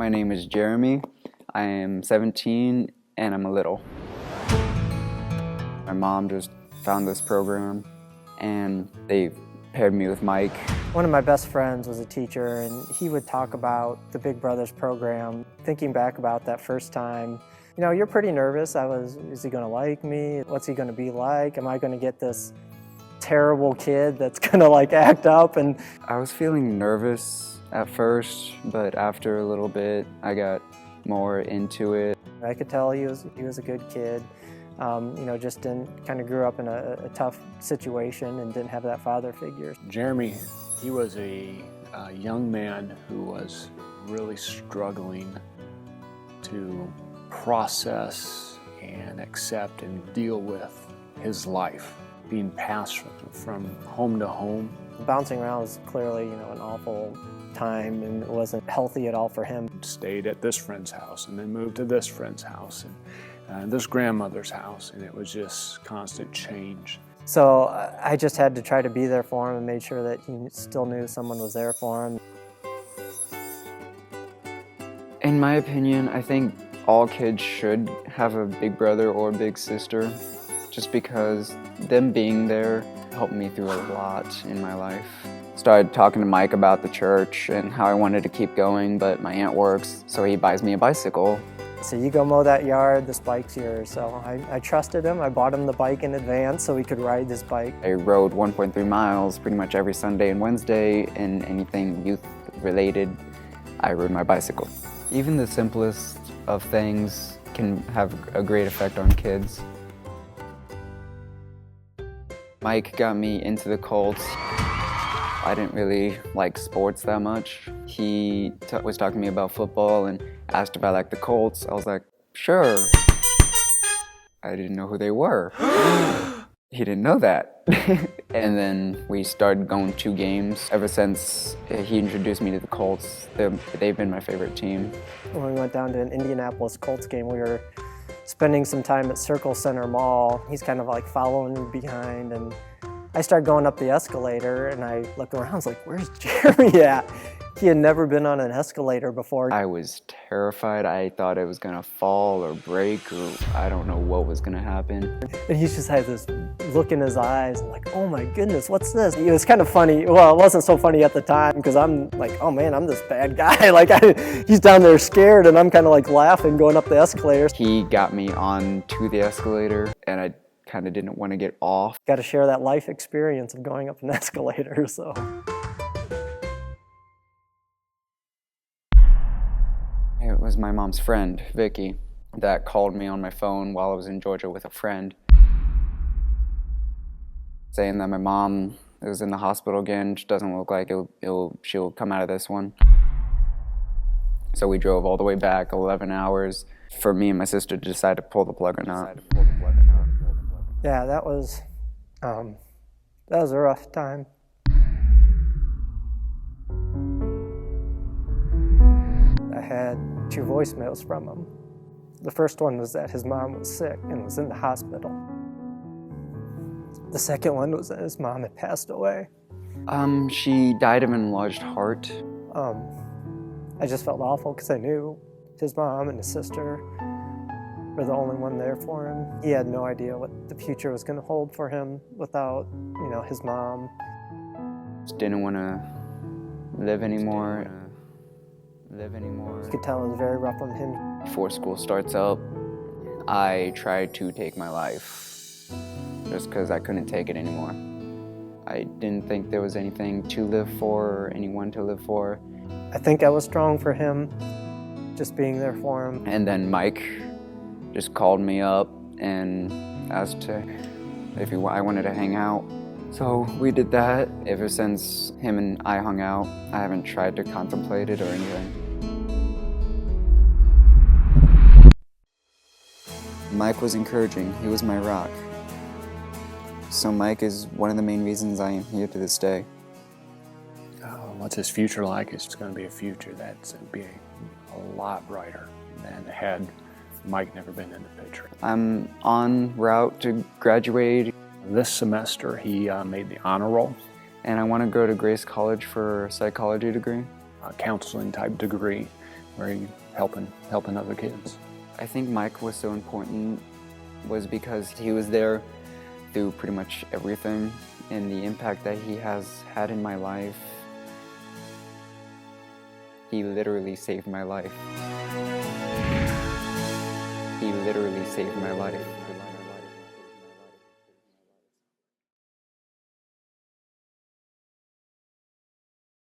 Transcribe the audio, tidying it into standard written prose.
My name is Jeremy. I am 17 and I'm a little. My mom just found this program and they paired me with Mike. One of my best friends was a teacher and he would talk about the Big Brothers program. Thinking back about that first time, you know, you're pretty nervous. Is he gonna like me? What's he gonna be like? Am I gonna get this terrible kid that's gonna like act up? And I was feeling nervous at first, but after a little bit, I got more into it. I could tell he was a good kid. You know, just kind of grew up in a tough situation and didn't have that father figure. Jeremy, he was a young man who was really struggling to process and accept and deal with his life, being passed from home to home. Bouncing around was clearly, you know, an awful time, and it wasn't healthy at all for him. Stayed at this friend's house and then moved to this friend's house and this grandmother's house, and it was just constant change. So I just had to try to be there for him and made sure that he still knew someone was there for him. In my opinion, I think all kids should have a big brother or big sister, just because them being there helped me through a lot in my life. Started talking to Mike about the church and how I wanted to keep going, but my aunt works, so he buys me a bicycle. So you go mow that yard, this bike's yours. So I trusted him. I bought him the bike in advance so he could ride this bike. I rode 1.3 miles pretty much every Sunday and Wednesday, and anything youth related, I rode my bicycle. Even the simplest of things can have a great effect on kids. Mike got me into the Colts. I didn't really like sports that much. He was talking to me about football and asked if I liked the Colts. I was like, sure. I didn't know who they were. He didn't know that. And then we started going to games. Ever since he introduced me to the Colts, they've been my favorite team. When we went down to an Indianapolis Colts game, we were spending some time at Circle Center Mall. He's kind of like following me behind, and I started going up the escalator and I looked around, I was like, where's Jeremy at? He had never been on an escalator before. I was terrified. I thought it was gonna fall or break, or I don't know what was gonna happen. And he just had this look in his eyes, like, oh my goodness, what's this? It was kind of funny. Well, it wasn't so funny at the time because I'm like, oh man, I'm this bad guy. Like, he's down there scared and I'm kind of like laughing going up the escalator. He got me onto the escalator and I kind of didn't want to get off. Got to share that life experience of going up an escalator, so. It was my mom's friend, Vicky, that called me on my phone while I was in Georgia with a friend, saying that my mom is in the hospital again. She doesn't look like she'll come out of this one. So we drove all the way back, 11 hours, for me and my sister to decide to pull the plug or not. Yeah, that was a rough time. I had 2 voicemails from him. The first one was that his mom was sick and was in the hospital. The second one was that his mom had passed away. She died of an enlarged heart. I just felt awful because I knew his mom and his sister were the only one there for him. He had no idea what the future was going to hold for him without, you know, his mom. Just didn't want to live anymore. You could tell it was very rough on him. Before school starts up, I tried to take my life just because I couldn't take it anymore. I didn't think there was anything to live for or anyone to live for. I think I was strong for him, just being there for him. And then Mike just called me up and asked if I wanted to hang out. So we did that. Ever since him and I hung out, I haven't tried to contemplate it or anything. Mike was encouraging. He was my rock. So Mike is one of the main reasons I am here to this day. What's his future like? It's going to be a future that's going to be a lot brighter than had Mike never been in the picture. I'm en route to graduate. This semester, he made the honor roll. And I want to go to Grace College for a psychology degree. A counseling type degree. Where are you helping other kids? I think Mike was so important was because he was there through pretty much everything, and the impact that he has had in my life. He literally saved my life. He literally saved my life.